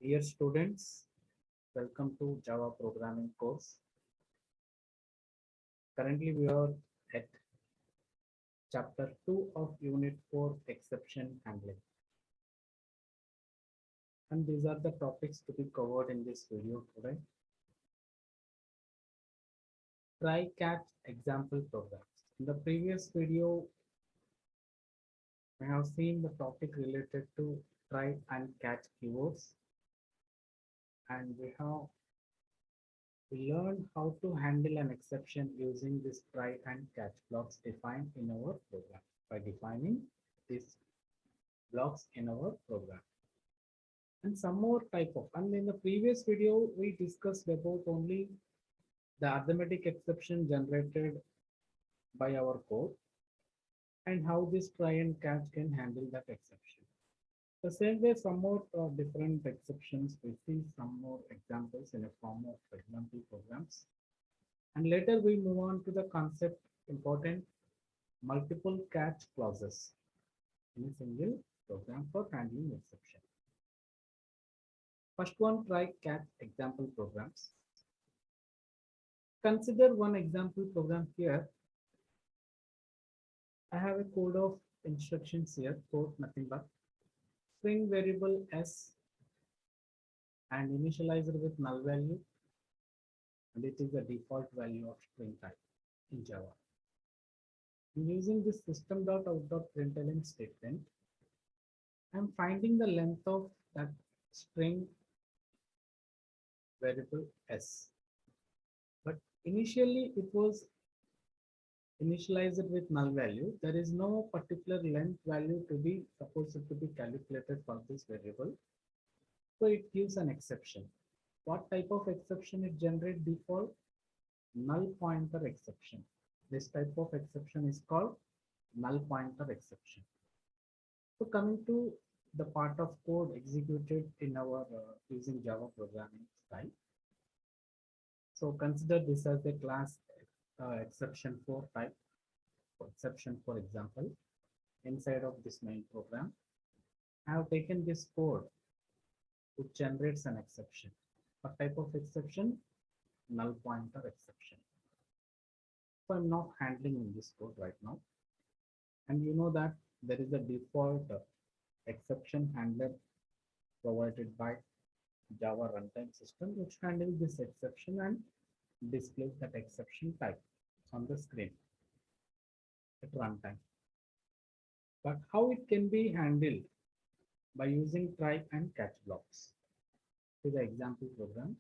Dear students, welcome to Java programming course. Currently we are at chapter 2 of unit 4 exception handling. And these are the topics to be covered in this video today. Try catch example programs. In the previous video, we have seen the topic related to try and catch keywords. And we learned how to handle an exception using this try and catch blocks defined in our program by defining these blocks in our program. And some more type of, and in the previous video, we discussed about only the arithmetic exception generated by our code and how this try and catch can handle that exception. The same way, some more different exceptions, we see some more examples in a form of example programs. And later we move on to the concept important multiple catch clauses in a single program for handling exception. First one, try catch example programs. Consider one example program here. I have a code of instructions here, code nothing but string variable s and initializer with null value, and it is the default value of string type in Java. Using this system.out.println statement, I'm finding the length of that string variable s. But initially it was initialized with null value. There is no particular length value to be supposed to be calculated for this variable. So it gives an exception. What type of exception it generates default? Null pointer exception. This type of exception is called null pointer exception. So coming to the part of code executed in our using Java programming style. So consider this as a class exception for type, exception for example. Inside of this main program, I have taken this code which generates an exception. What type of exception? Null pointer exception. So I'm not handling in this code right now. And you know that there is a default exception handler provided by Java runtime system which handles this exception and displays that exception type on the screen at runtime. But how it can be handled? By using try and catch blocks to the example program.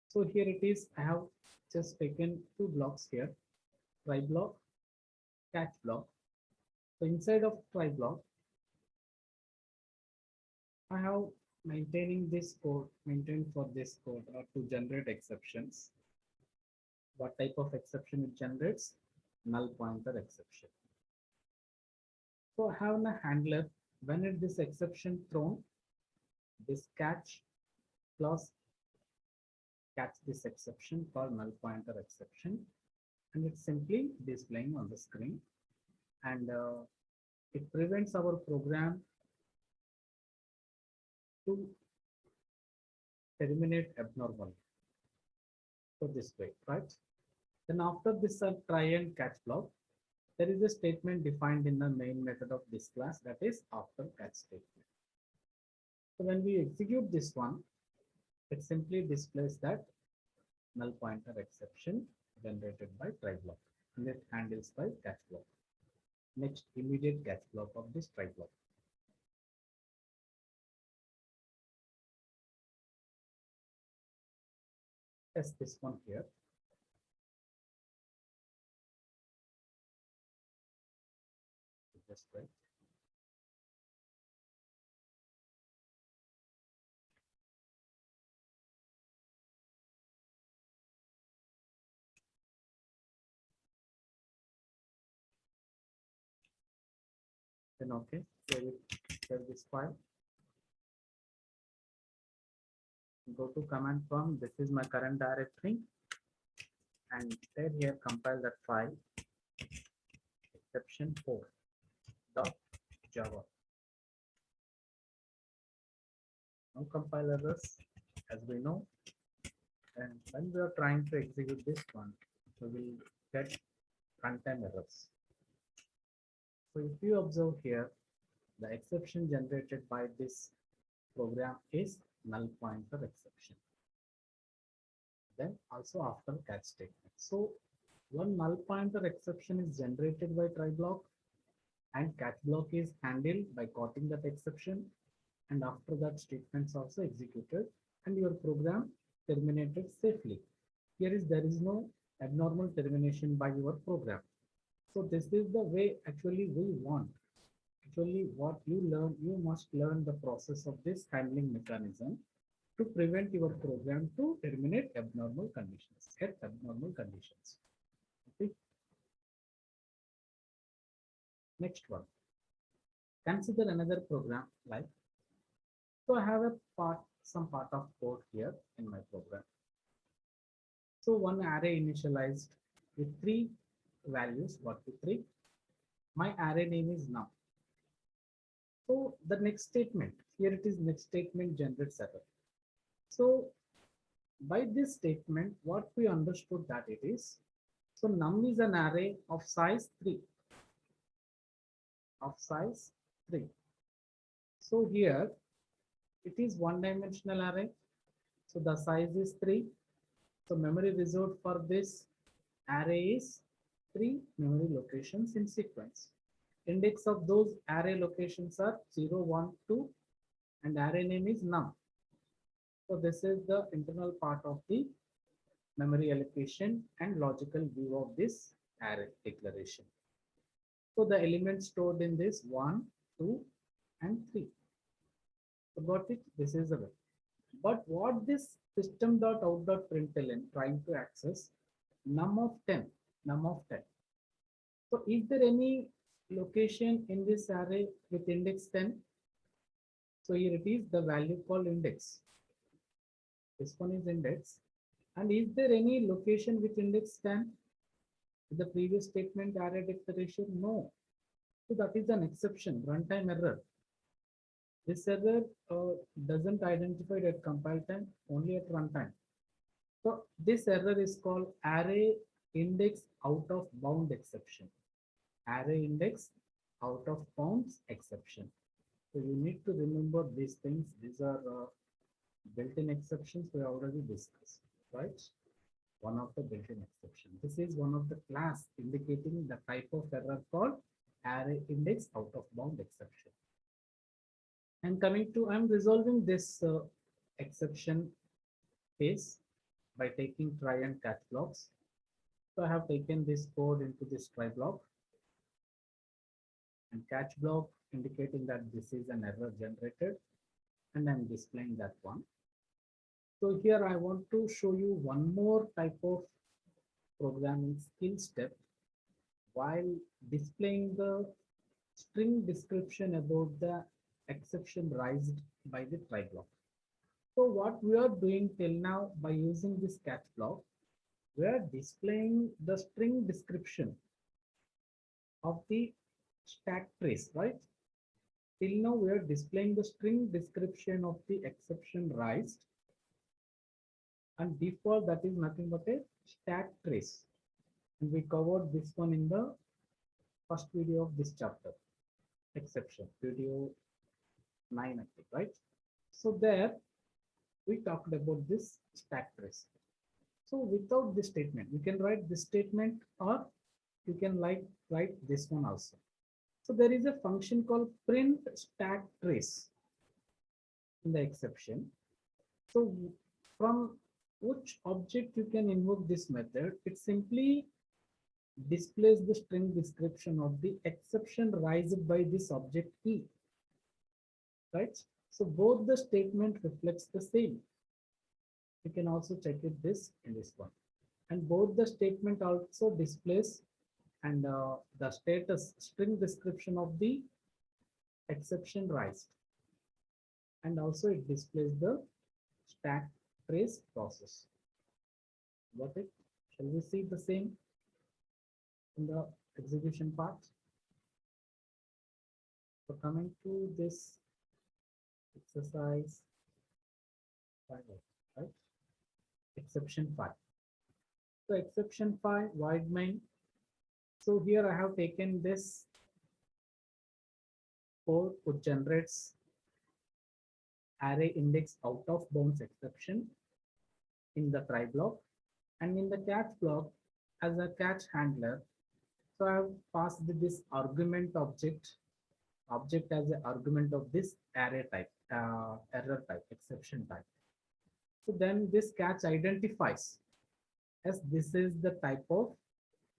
So here it is. I have just taken two blocks here, try block, catch block. So inside of try block, I have maintaining this code, maintained for this code or to generate exceptions. What type of exception it generates? Null pointer exception. So I have a handler. When is this exception thrown? This catch clause catch this exception called null pointer exception, and it's simply displaying on the screen, and it prevents our program to terminate abnormally. So this way, right? Then after this try and catch block, there is a statement defined in the main method of this class, that is after catch statement. So when we execute this one, it simply displays that null pointer exception generated by try block, and it handles by catch block. Next, immediate catch block of this try block. Test this one here. Just right. Then okay, save this file. Go to command prompt. This is my current directory, and there here compile that file exception4.java. no compile errors, as we know. And when we are trying to execute this one, we will get runtime errors. So if you observe here, the exception generated by this program is null pointer exception. Then also after catch statement. So one null pointer exception is generated by try block, and catch block is handled by caughting that exception, and after that statements also executed and your program terminated safely. Here is there is no abnormal termination by your program. So this is the way actually we want. Actually what you learn, you must learn the process of this handling mechanism to prevent your program to terminate abnormal conditions, at abnormal conditions. Okay. Next one. Consider another program like, so I have a some part of code here in my program. So one array initialized with 3 values, 1 to 3. My array name is num. So the next statement, here it is next statement generates error. So by this statement, what we understood that it is, so num is an array of size 3. Of size 3. So here it is one-dimensional array. So the size is 3. So memory reserved for this array is 3 memory locations in sequence. Index of those array locations are 0, 1, 2, and array name is num. So this is the internal part of the memory allocation and logical view of this array declaration. So the elements stored in this 1, 2, and 3. So got it? This is the way. But what this system.out.println trying to access num of 10, num of 10. So is there any location in this array with index 10? So here it is the value called index. This one is index. And is there any location with index 10? The previous statement array declaration? No. So that is an exception, runtime error. This error doesn't identify at compile time, only at runtime. So this error is called array index out of bound exception. Array index out of bounds exception. So you need to remember these things. These are built-in exceptions we already discussed, right? One of the built-in exception. This is one of the class indicating the type of error called array index out of bound exception. And coming to, I'm resolving this exception case by taking try and catch blocks. So I have taken this code into this try block and catch block indicating that this is an error generated, and I'm displaying that one. So here I want to show you one more type of programming skill step while displaying the string description about the exception raised by the try block. So what we are doing till now by using this catch block, we are displaying the string description of the stack trace, right? Till now we are displaying the string description of the exception raised, and default that is nothing but a stack trace. And we covered this one in the first video of this chapter, exception, video 9, I think, right? So there we talked about this stack trace. So without this statement, you can write this statement, or you can write this one also. So there is a function called print stack trace in the exception. So from which object you can invoke this method? It simply displays the string description of the exception raised by this object E, right? So both the statement reflects the same. You can also check it this in this one, and both the statement also displays and the status string description of the exception raised, and also it displays the stack trace process. Got it? Shall we see the same in the execution part? So coming to this exercise right? Exception 5. So exception 5, void main. So here I have taken this code which generates array index out of bounds exception in the try block, and in the catch block as a catch handler. So I have passed this argument object as an argument of this array type, error type, exception type. So then this catch identifies as this is the type of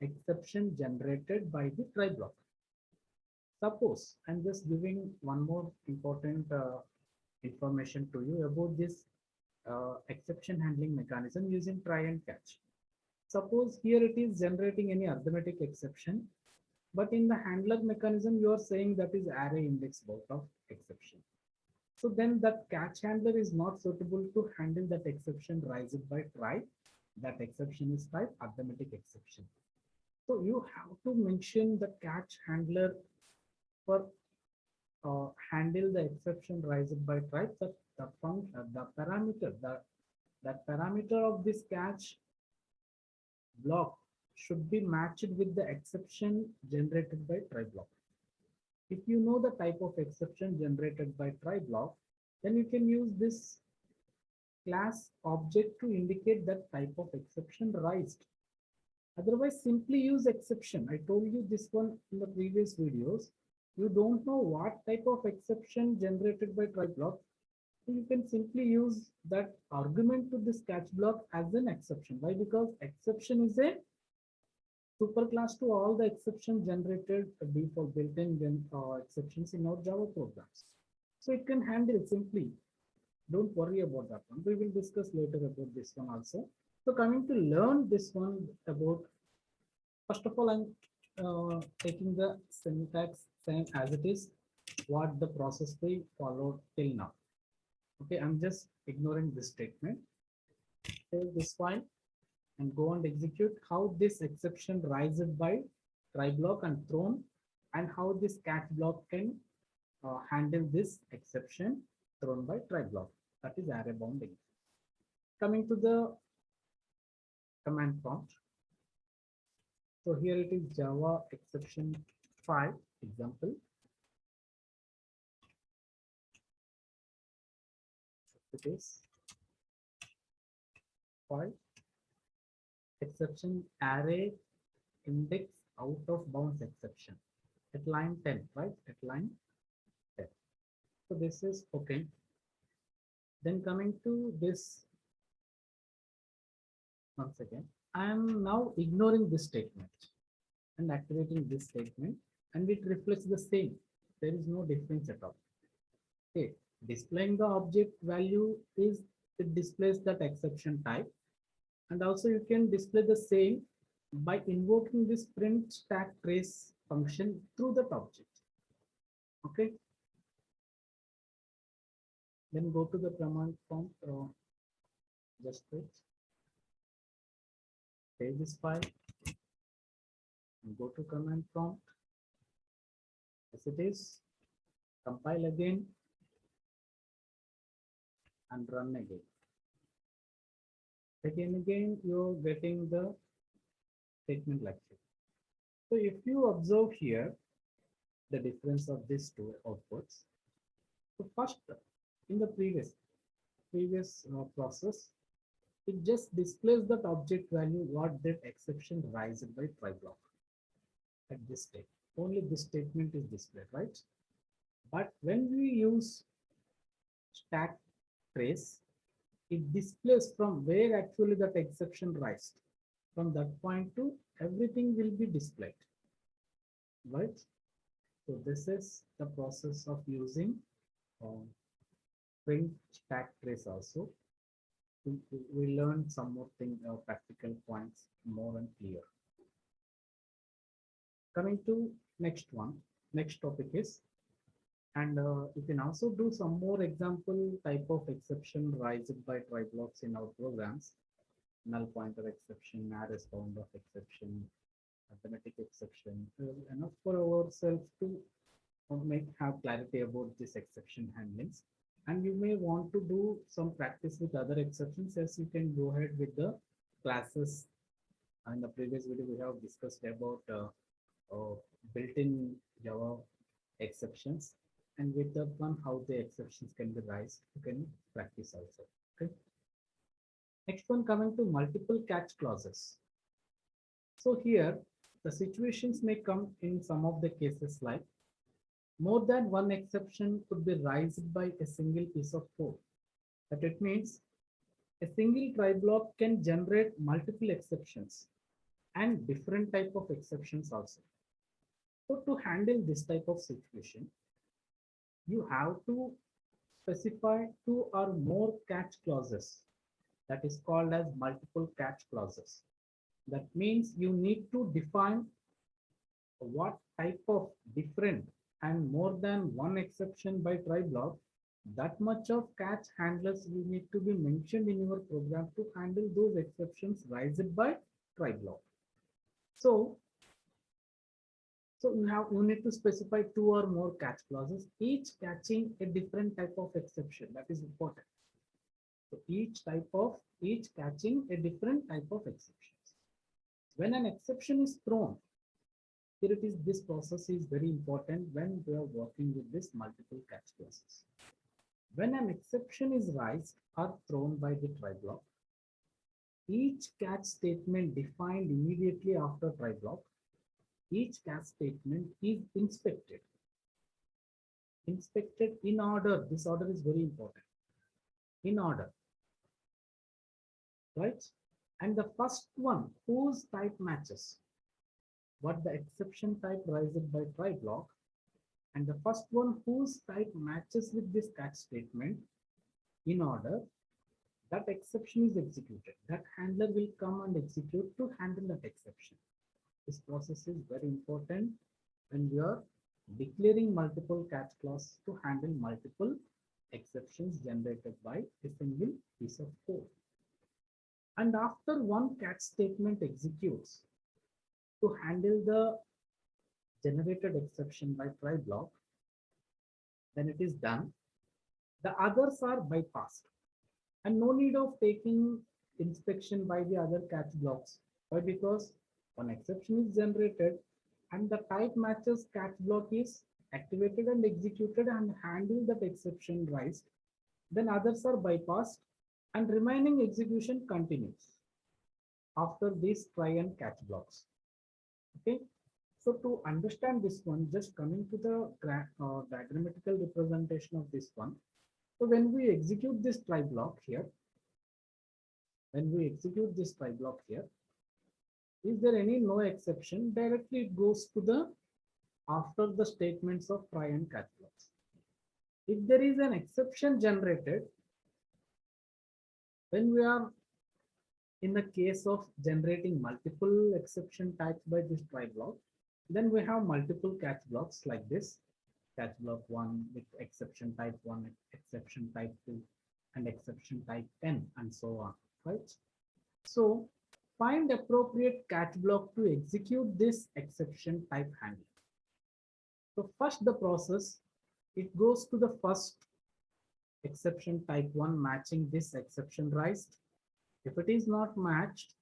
exception generated by the try block. Suppose I'm just giving one more important information to you about this exception handling mechanism using try and catch. Suppose here it is generating any arithmetic exception, but in the handler mechanism, you are saying that is array index both of exception. So then that catch handler is not suitable to handle that exception raised by try. That exception is type arithmetic exception. So you have to mention the catch handler for handle the exception raised by try. The function, the parameter, that parameter of this catch block should be matched with the exception generated by try block. If you know the type of exception generated by try block, then you can use this class object to indicate that type of exception raised. Otherwise, simply use exception. I told you this one in the previous videos. You don't know what type of exception generated by try block. So you can simply use that argument to this catch block as an exception. Why? Because exception is a superclass to all the exception generated default built-in exceptions in our Java programs. So it can handle it simply. Don't worry about that one. We will discuss later about this one also. So coming to learn this one about, first of all, I'm taking the syntax same as it is, what the process we followed till now. Okay, I'm just ignoring this statement. Save this file and go and execute how this exception rises by try block and thrown, and how this catch block can handle this exception thrown by try block. That is array bounding. Coming to the command prompt. So here it is Java exception 5 example. It is 5 exception array index out of bounds exception at line 10, right? At line 10. So this is okay. Then coming to this, once again, I am now ignoring this statement and activating this statement, and it reflects the same. There is no difference at all. Okay, displaying the object value is, it displays that exception type, and also you can display the same by invoking this print stack trace function through that object. Okay. Then go to the command prompt. Just wait. Save this file and go to command prompt. As it is, compile again and run again. Again, you're getting the statement like this. So if you observe here the difference of these two outputs. So first, in the previous process, it just displays that object value what that exception raised by try block at this state. Only this statement is displayed, right? But when we use stack trace, it displays from where actually that exception raised. From that point to everything will be displayed, right? So this is the process of using print stack trace also. We learned some more thing, practical points more and clear. Coming to next one, next topic is, and you can also do some more example type of exception raised by try blocks in our programs. Null pointer exception, arrays bound of exception, arithmetic exception, enough for ourselves to have clarity about this exception handlings. And you may want to do some practice with other exceptions, as you can go ahead with the classes. In the previous video, we have discussed about built-in Java exceptions, and with that one, how the exceptions can be raised. You can practice also. Okay. Next one, coming to multiple catch clauses. So here, the situations may come in some of the cases like more than one exception could be raised by a single piece of code. That it means a single try block can generate multiple exceptions and different type of exceptions also. So to handle this type of situation, you have to specify two or more catch clauses. That is called as multiple catch clauses. That means you need to define what type of different and more than one exception by try block. That much of catch handlers you need to be mentioned in your program to handle those exceptions raised by try block. So you need to specify two or more catch clauses, each catching a different type of exception. That is important. So each catching a different type of exceptions. When an exception is thrown, here it is, this process is very important when we are working with this multiple catch clauses. When an exception is raised or thrown by the try block, each catch statement defined immediately after try block, each catch statement is inspected. Inspected in order. This order is very important. In order. Right? And the first one whose type matches what the exception type raised by try block, and the first one whose type matches with this catch statement in order, that exception is executed. That handler will come and execute to handle that exception. This process is very important when we are declaring multiple catch clause to handle multiple exceptions generated by a single piece of code. And after one catch statement executes to handle the generated exception by try block, then it is done. The others are bypassed and no need of taking inspection by the other catch blocks. Why? Because one exception is generated and the type matches catch block is activated and executed and handle that exception raised. Then others are bypassed and remaining execution continues after these try and catch blocks. Okay. So to understand this one, just coming to the diagrammatical representation of this one. So when we execute this try block here, is there any no exception? Directly it goes to the after the statements of try and catch blocks. If there is an exception generated, when we are in the case of generating multiple exception types by this try block, then we have multiple catch blocks like this. Catch block 1 with exception type 1, exception type 2, and exception type n, and so on, right? So find appropriate catch block to execute this exception type handling. So first the process, it goes to the first exception type 1 matching this exception raised. If it is not matched,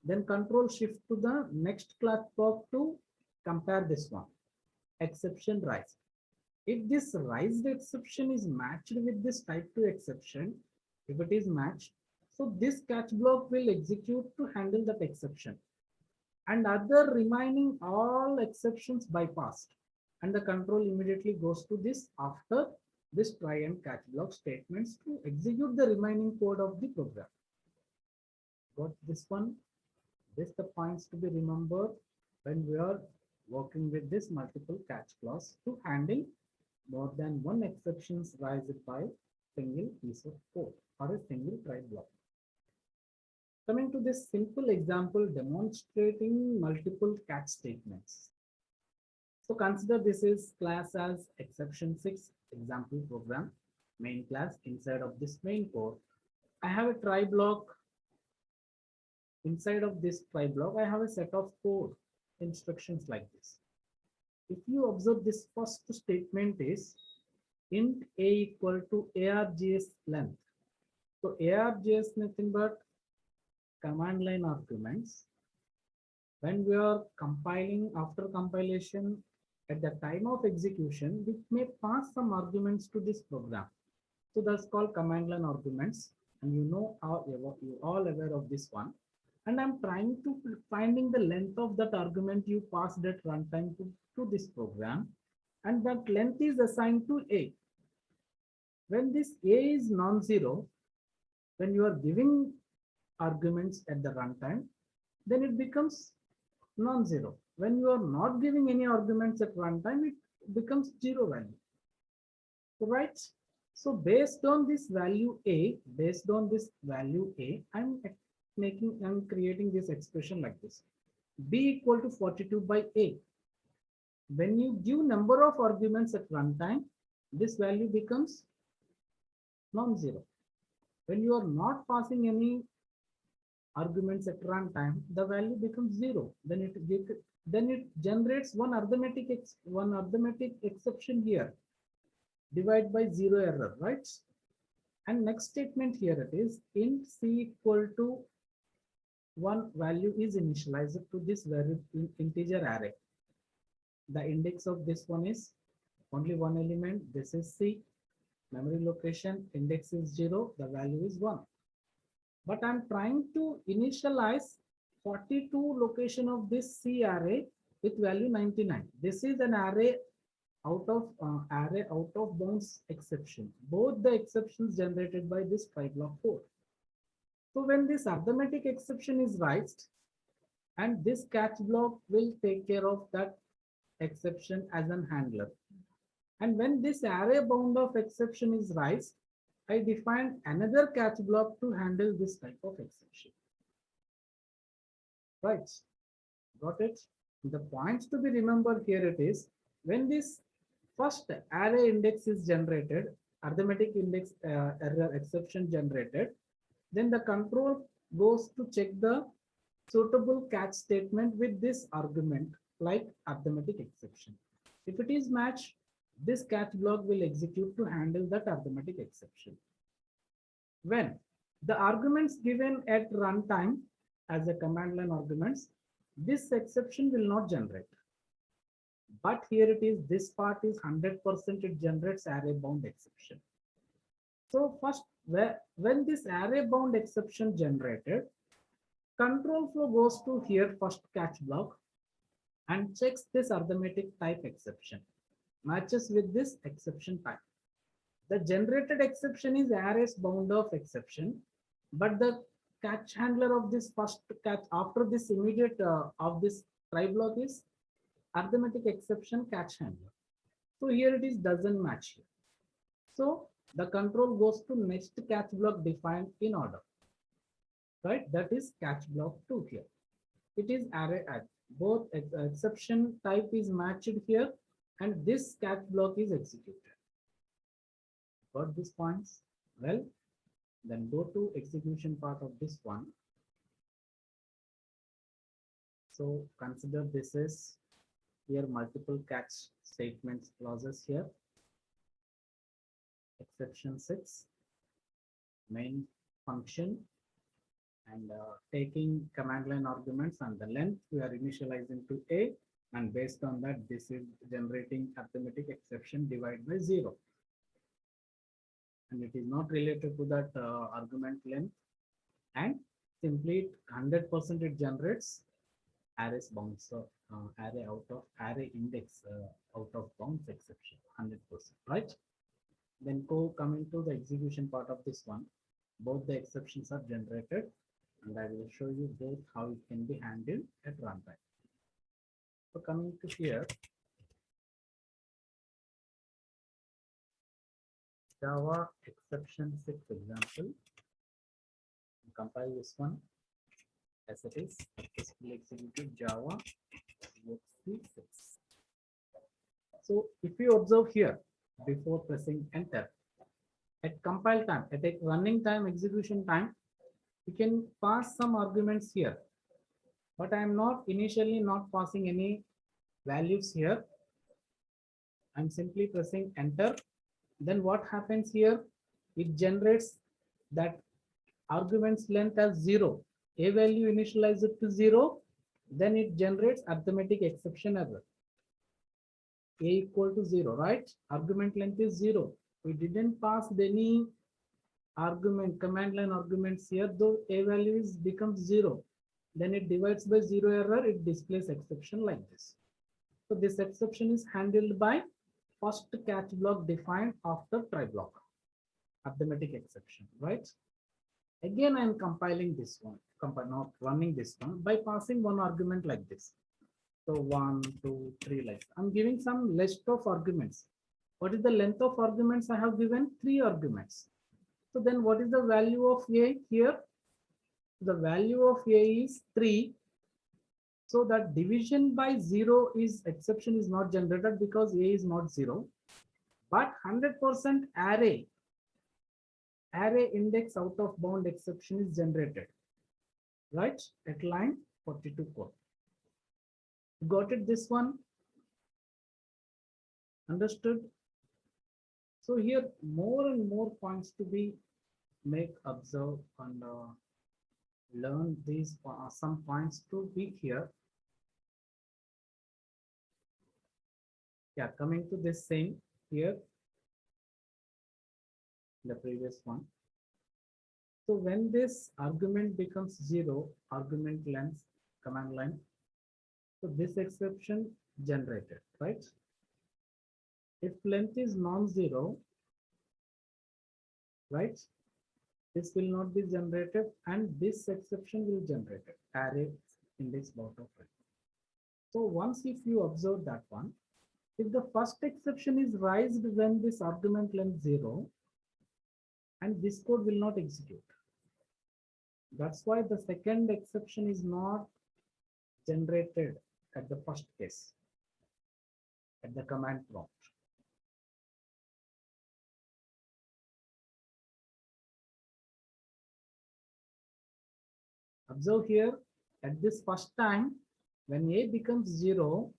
then control shift to the next catch block to compare this one. Exception raised. If this raised exception is matched with this type 2 exception, if it is matched, so this catch block will execute to handle that exception. And other remaining all exceptions bypassed. And the control immediately goes to this after this try and catch block statements to execute the remaining code of the program. Got this one? This the points to be remembered when we are working with this multiple catch clause to handle more than one exceptions raised by single piece of code or a single try block. Coming to this simple example demonstrating multiple catch statements. So consider this is class as exception 6 example program main class. Inside of this main code, I have a try block. Inside of this try block, I have a set of code instructions like this. If you observe, this first statement is int a equal to args length. So args nothing but command line arguments. When we are compiling, after compilation, at the time of execution, we may pass some arguments to this program. So that's called command line arguments. And you know how you all aware of this one. And I'm trying to finding the length of that argument you passed at runtime to this program. And that length is assigned to A. When this A is non-zero, when you are giving arguments at the runtime, then it becomes non-zero. When you are not giving any arguments at runtime, it becomes zero value. Right? So based on this value A, I'm creating this expression like this. B equal to 42 by A. When you give number of arguments at runtime, this value becomes non-zero. When you are not passing any arguments at runtime, the value becomes zero. Then it generates one arithmetic exception here. Divide by zero error, right? And next statement here it is int c equal to 1 value is initialized to this very integer array. The index of this one is only one element. This is C. Memory location index is 0. The value is 1. But I'm trying to initialize 42 location of this C array with value 99. This is an array out of bounds exception. Both the exceptions generated by this try block 4. So when this arithmetic exception is raised, and this catch block will take care of that exception as an handler. And when this array bound of exception is raised, I define another catch block to handle this type of exception. Right? Got it? The points to be remembered here it is when this first array index is generated, arithmetic index error exception generated, then the control goes to check the suitable catch statement with this argument like arithmetic exception. If it is matched, this catch block will execute to handle that arithmetic exception. When the arguments given at runtime as a command line arguments, this exception will not generate. But here it is, this part is 100%, it generates array bound exception. So first, when this array bound exception generated, control flow goes to here first catch block and checks this arithmetic type exception, matches with this exception type. The generated exception is arrays bound of exception, but the catch handler of this first catch after this immediate of this try block is arithmetic exception catch handler. So here it is doesn't match here. So the control goes to next catch block defined in order. Right, that is catch block 2 here. It is array at both exception type is matched here and this catch block is executed. Got these points? Well, then go to execution part of this one. So consider this is here multiple catch statements clauses here. Exception 6, main function, and taking command line arguments and the length we are initializing to A, and based on that this is generating arithmetic exception divide by 0. And it is not related to that argument length, and simply 100% it generates arrays bounds, so array out of array index out of bounds exception 100%, right? Then coming to the execution part of this one, both the exceptions are generated, and I will show you both how it can be handled at runtime. So coming to here, Java exception 6 example. Compile this one as it is. Successfully executed Java exe6. So if you observe here, before pressing enter, at compile time, at a running time, execution time, you can pass some arguments here, but I am not initially not passing any values here. I'm simply pressing enter, then what happens here? It generates that argument's length as 0. A value initialized to 0, then it generates arithmetic exception error. A equal to 0, right? Argument length is 0. We didn't pass any argument, command line arguments here, though a value is becomes 0. Then it divides by 0 error, it displays exception like this. So this exception is handled by first catch block defined after try block, arithmetic exception, right? Again, I am compiling this one, not running this one by passing one argument like this. So 1, 2, 3 like that. I'm giving some list of arguments. What is the length of arguments I have given? 3 arguments. So then what is the value of A here? The value of A is 3. So that division by 0 is exception is not generated because A is not 0. But 100% array index out of bound exception is generated, right? At line 42 code. Got it, this one? Understood? So here more and more points to be make, observe, and learn these some points to be here. Yeah, coming to this same here, the previous one. So when this argument becomes 0, argument length, command line, so this exception generated, right? If length is non-zero, right, this will not be generated and this exception will generate it, array index bound of it. So once if you observe that one, if the first exception is raised when this argument length 0, and this code will not execute. That's why the second exception is not generated at the first case, at the command prompt. Observe here, at this first time, when A becomes 0,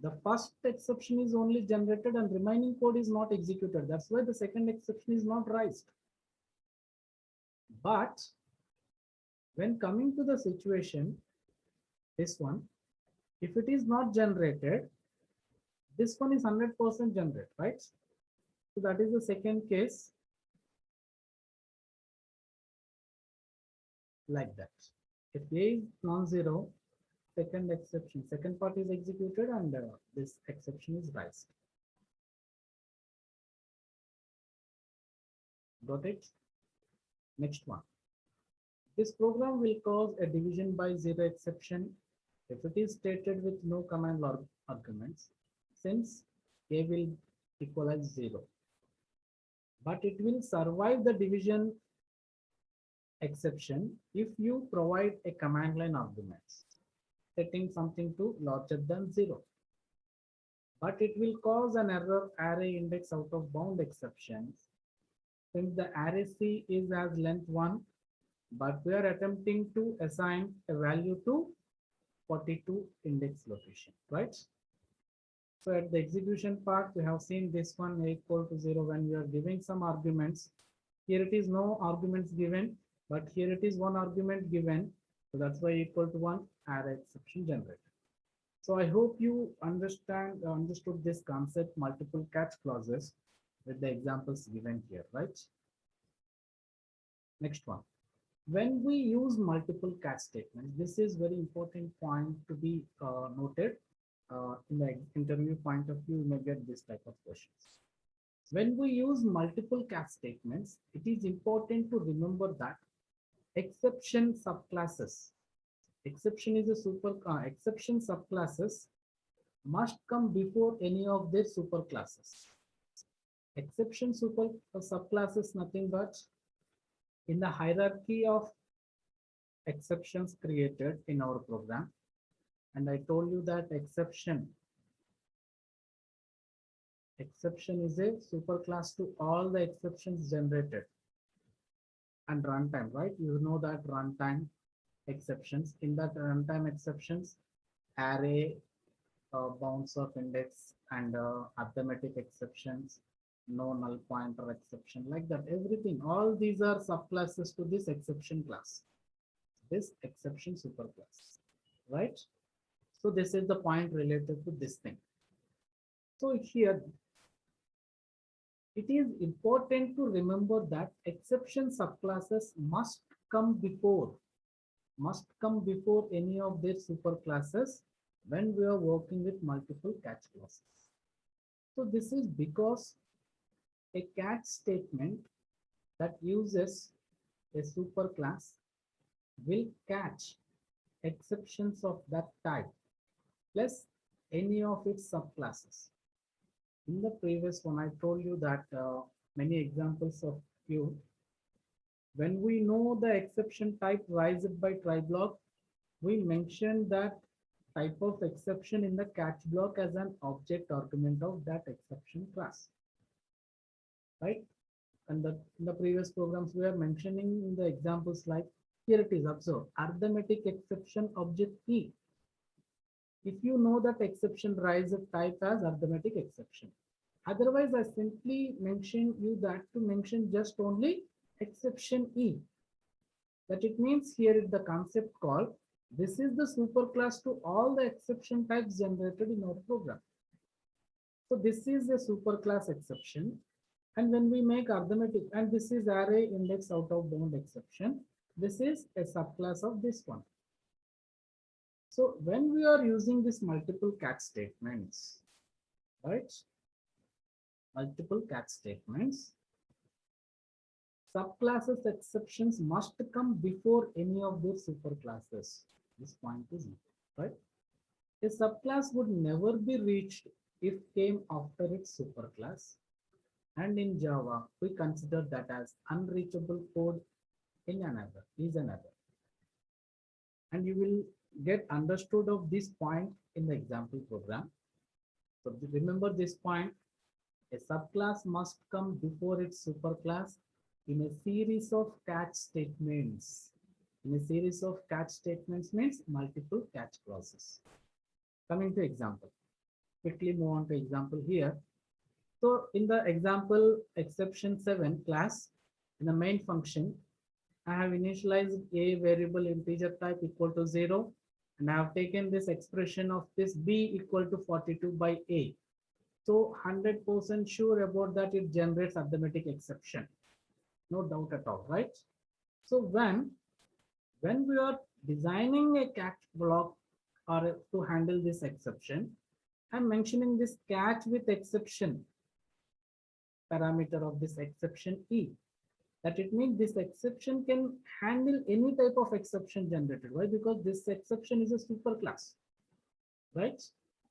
the first exception is only generated and remaining code is not executed. That's why the second exception is not raised. But when coming to the situation, this one, if it is not generated, this one is 100% generated, right? So that is the second case, like that. If A is non-zero, second exception, second part is executed and this exception is raised. Got it? Next one. This program will cause a division by 0 exception if it is stated with no command arguments, since A will equalize 0. But it will survive the division exception if you provide a command line arguments, setting something to larger than 0. But it will cause an error array index out of bound exceptions since the array C is as length 1, but we are attempting to assign a value to 42 index location, right? So at the execution part, we have seen this one equal to 0 when we are giving some arguments. Here it is no arguments given, but here it is one argument given. So that's why equal to 1, array exception generated. So I hope you understood this concept, multiple catch clauses with the examples given here, right? Next one. When we use multiple catch statements, this is very important point to be noted. In the interview point of view, you may get this type of questions. When we use multiple catch statements, it is important to remember that exception subclasses, exception is a exception subclasses must come before any of their superclasses. Exception subclasses nothing but in the hierarchy of exceptions created in our program. And I told you that exception is a superclass to all the exceptions generated. And runtime, right? You know that runtime exceptions. In that runtime exceptions, array, bounds of index, and arithmetic exceptions, no null pointer exception, like that. Everything, all these are subclasses to this exception class, this exception superclass, right? So this is the point related to this thing. So here it is important to remember that exception subclasses must come before any of their superclasses when we are working with multiple catch clauses. So this is because a catch statement that uses a superclass will catch exceptions of that type plus any of its subclasses. In the previous one, I told you that many examples of few. When we know the exception type raised by try block, we mention that type of exception in the catch block as an object argument of that exception class, right? And in the previous programs, we are mentioning in the examples like here it is, observe arithmetic exception object E. If you know that exception rise type as arithmetic exception. Otherwise, I simply mention you that to mention just only exception E. That it means here is the concept called this is the superclass to all the exception types generated in our program. So this is a superclass exception. And when we make arithmetic, and this is array index out of bound exception, this is a subclass of this one. So when we are using this multiple catch statements, right? Multiple catch statements, subclasses exceptions must come before any of their superclasses. This point is right. A subclass would never be reached if came after its superclass. And in Java, we consider that as unreachable code in another, is another. And you will get understood of this point in the example program. So remember this point, a subclass must come before its superclass in a series of catch statements. In a series of catch statements means multiple catch clauses. Coming to example, quickly move on to example here. So in the example exception 7 class, in the main function, I have initialized a variable integer type equal to 0, and I have taken this expression of this b equal to 42 by a. So 100% sure about that it generates arithmetic exception. No doubt at all, right? So when we are designing a catch block or to handle this exception, I'm mentioning this catch with exception parameter of this exception E. That it means this exception can handle any type of exception generated. Why? Because this exception is a superclass, right?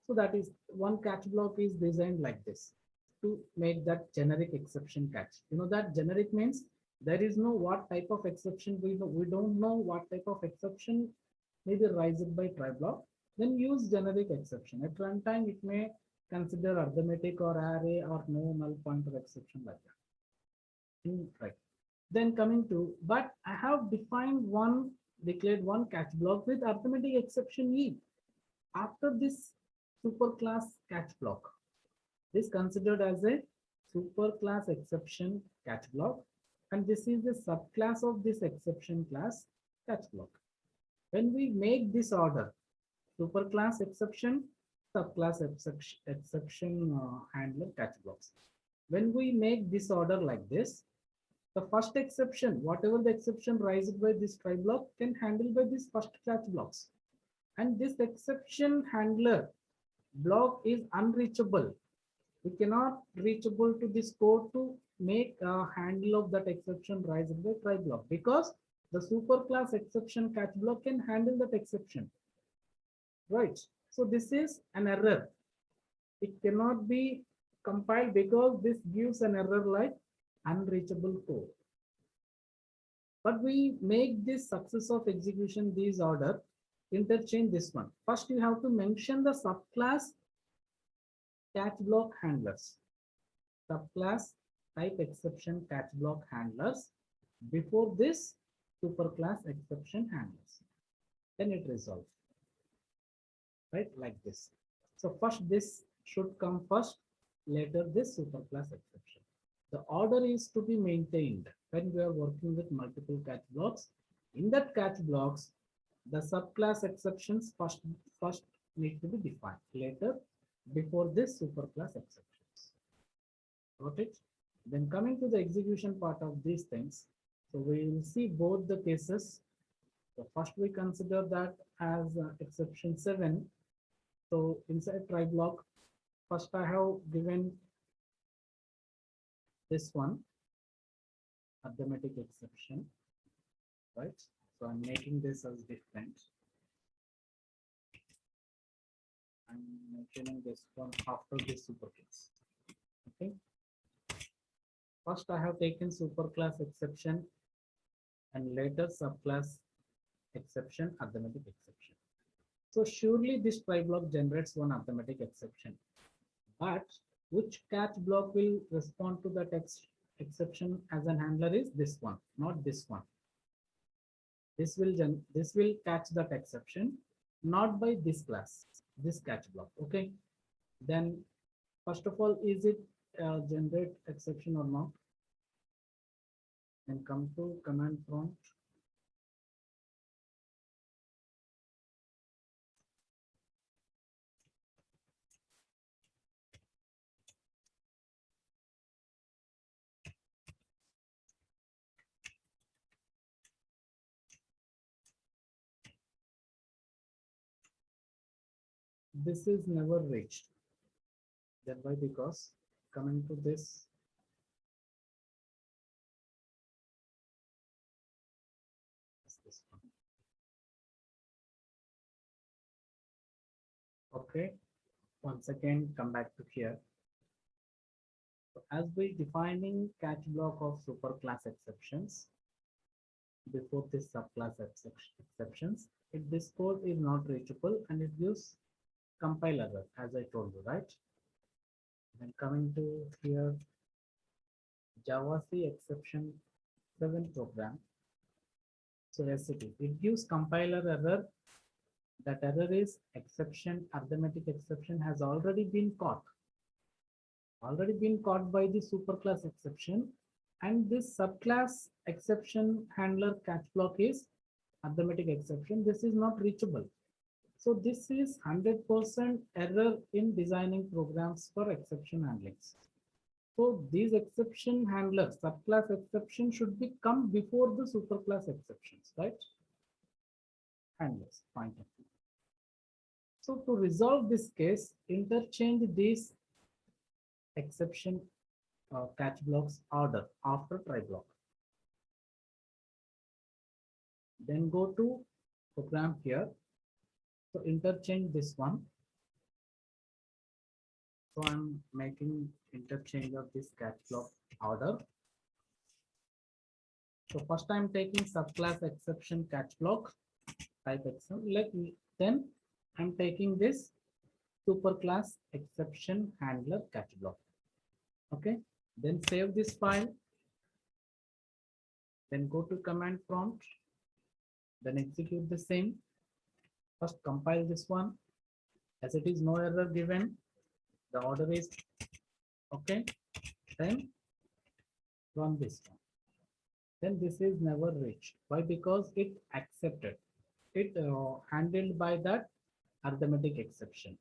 So that is one catch block is designed like this to make that generic exception catch. You know that generic means there is no what type of exception we know. We don't know what type of exception may be raised by try block. Then use generic exception. At runtime, it may consider arithmetic or array or no null pointer exception like that. Right. Then coming to, but I have declared one catch block with arithmetic exception E. After this superclass catch block, this considered as a superclass exception catch block, and this is the subclass of this exception class catch block. When we make this order, superclass exception, subclass exception handler catch blocks. When we make this order like this, the first exception, whatever the exception raised by this try block can handle by this first catch blocks. And this exception handler block is unreachable. We cannot reachable to this code to make a handle of that exception raised by try block because the superclass exception catch block can handle that exception. Right. So this is an error. It cannot be compiled because this gives an error like unreachable code. But we make this success of execution, this order, interchange this one. First, you have to mention the subclass catch block handlers. Subclass type exception catch block handlers before this superclass exception handlers. Then it resolves. Right, like this. So first this should come first, later this superclass exception. The order is to be maintained when we are working with multiple catch blocks. In that catch blocks, the subclass exceptions first need to be defined. Later, before this superclass exceptions. Got it? Then coming to the execution part of these things, so we will see both the cases. So first we consider that as exception 7. So inside try block, first I have given this one, arithmetic exception, right? So I'm making this as different. I'm mentioning this one after this superclass. Okay. First, I have taken superclass exception and later subclass exception, arithmetic exception. So surely this try block generates one arithmetic exception, but which catch block will respond to that exception as an handler is this one, not this one. This will catch that exception, not by this class, this catch block. Okay. Then first of all, is it generate exception or not? And come to command prompt. This is never reached. Then why? Because coming to this, this one. Okay, once again come back to here. So as we defining catch block of superclass exceptions before this subclass exceptions, if this code is not reachable and it gives compile error, as I told you, right? Then coming to here, Java C exception 7 program. So yes, it gives compiler error. That error is exception, arithmetic exception has already been caught by the superclass exception, and this subclass exception handler catch block is arithmetic exception. This is not reachable. So this is 100% error in designing programs for exception handlings. So these exception handlers, subclass exception should be come before the superclass exceptions, right? Handlers, point of view. So to resolve this case, interchange these exception catch blocks order after try block. Then go to program here. So interchange this one. So I'm making interchange of this catch block order. So first I'm taking subclass exception catch block type exception. Then I'm taking this superclass exception handler catch block. Okay. Then save this file. Then go to command prompt. Then execute the same. First compile this one. As it is no error given, the order is okay. Then run this one. Then this is never reached. Why? Because it accepted. It handled by that arithmetic exception.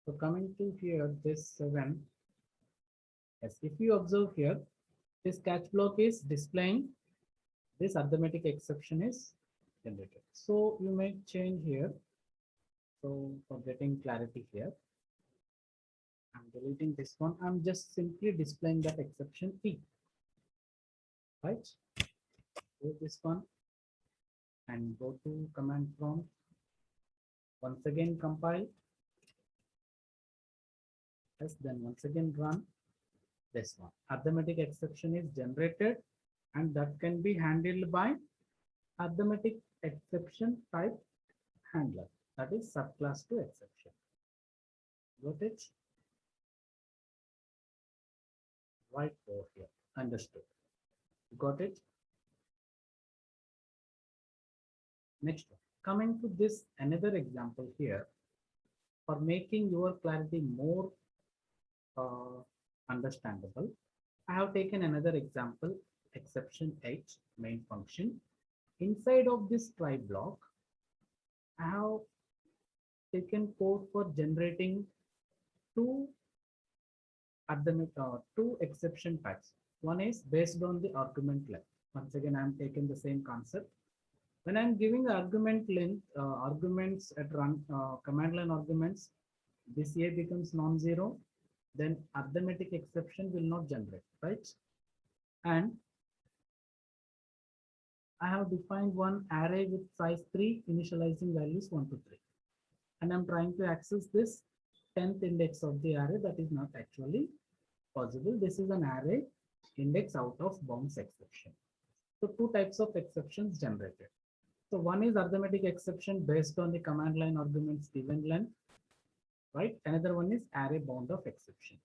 So coming to here, this 7. Yes, if you observe here, this catch block is displaying this arithmetic exception is generated. So you may change here. So for getting clarity here, I'm deleting this one. I'm just simply displaying that exception P. Right? Go this one and go to command prompt. Once again compile. Yes, then once again run this one. Arithmetic exception is generated, and that can be handled by arithmetic exception type handler. That is subclass to exception. Got it? Right over here. Understood. Got it? Next one. Coming to this another example here, for making your clarity more understandable. I have taken another example, exception 8, main function. Inside of this try block, I have taken code for generating two two exception types. One is based on the argument length. Once again, I am taking the same concept. When I'm giving the argument length, arguments at run, command line arguments, this A becomes non-zero, then arithmetic exception will not generate, right? And I have defined one array with size 3, initializing values 1 to 3. And I'm trying to access this 10th index of the array. That is not actually possible. This is an array index out of bounds exception. So two types of exceptions generated. So one is arithmetic exception based on the command line arguments given length, right? Another one is array bound of exception.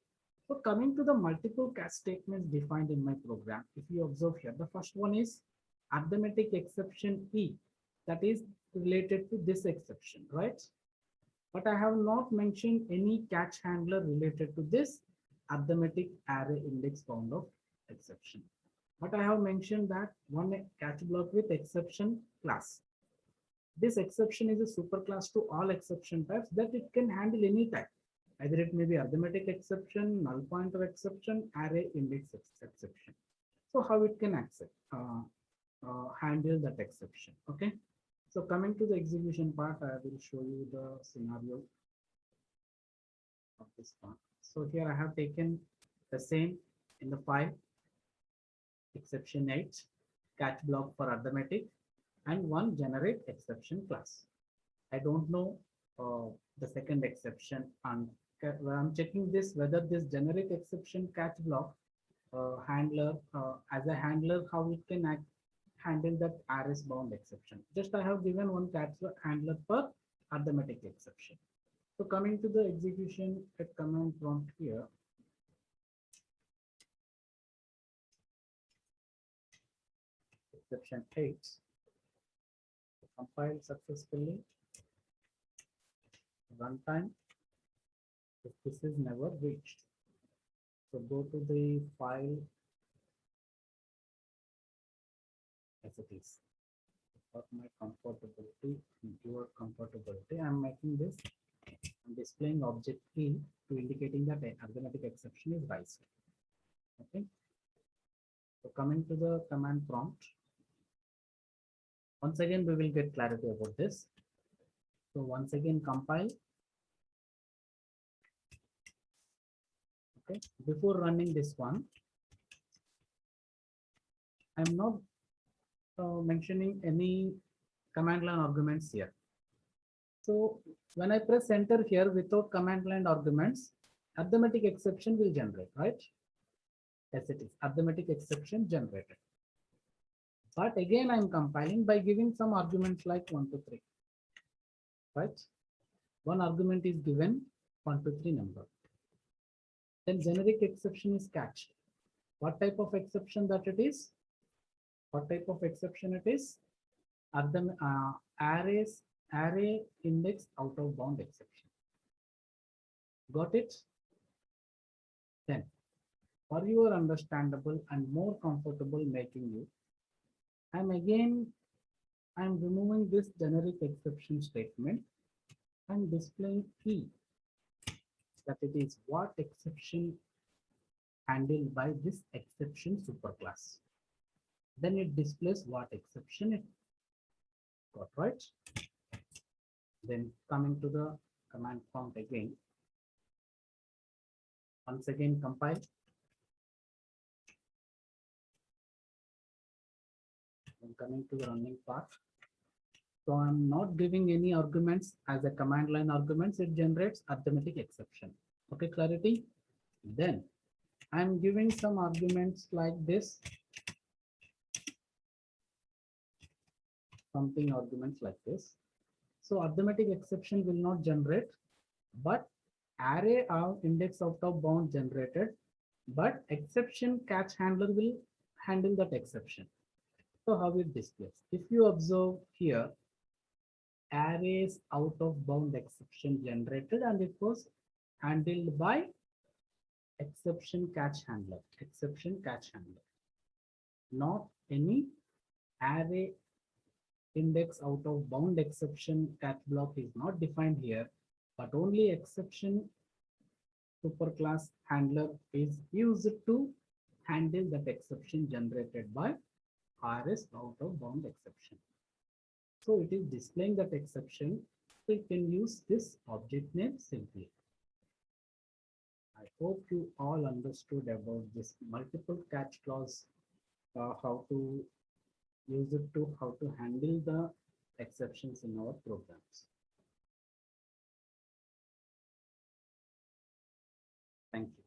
So coming to the multiple catch statements defined in my program, if you observe here, the first one is arithmetic exception E, that is related to this exception, right? But I have not mentioned any catch handler related to this arithmetic array index bound of exception. But I have mentioned that one catch block with exception class. This exception is a superclass to all exception types that it can handle any type. Either it may be arithmetic exception, null pointer exception, array index exception. So how it can accept, handle that exception. Okay. So coming to the execution part, I will show you the scenario of this part. So here I have taken the same in the file, exception 8, catch block for arithmetic, and one generate exception class. I don't know the second exception, and I'm checking this whether this generate exception catch block handler as a handler, how it can handle that RS bound exception. Just I have given one catch handler per arithmetic exception. So coming to the execution at command prompt here. Exception 8 compiled successfully. Runtime. If this is never reached. So go to the file as it is. For my comfortability, your comfortability, I'm making this. I'm displaying object key to indicating that arithmetic exception is raised. Okay. So coming to the command prompt. Once again, we will get clarity about this. So once again, compile. Okay. Before running this one, I'm not mentioning any command line arguments here. So when I press enter here without command line arguments, arithmetic exception will generate, right? Yes, it is arithmetic exception generated. But again, I'm compiling by giving some arguments like 1 to 3, right? One argument is given 1 to 3 number. Then generic exception is catched. What type of exception that it is? What type of exception it is? Array index out of bound exception. Got it? Then for your understandable and more comfortable making you, I'm removing this generic exception statement and displaying key that it is what exception handled by this exception superclass. Then it displays what exception it got, right? Then coming to the command prompt again. Once again, compile. And coming to the running part. So I'm not giving any arguments as a command line arguments. It generates arithmetic exception. Okay, clarity? Then I'm giving some arguments like this. Something arguments like this. So arithmetic exception will not generate, but array of index out of bound generated, but exception catch handler will handle that exception. So how it displays? If you observe here, arrays out of bound exception generated and it was handled by exception catch handler, not any array index out of bound exception catch block is not defined here, but only exception superclass handler is used to handle that exception generated by RS out of bound exception. So it is displaying that exception. So you can use this object name simply. I hope you all understood about this multiple catch clause, how to use it to how to handle the exceptions in our programs. Thank you.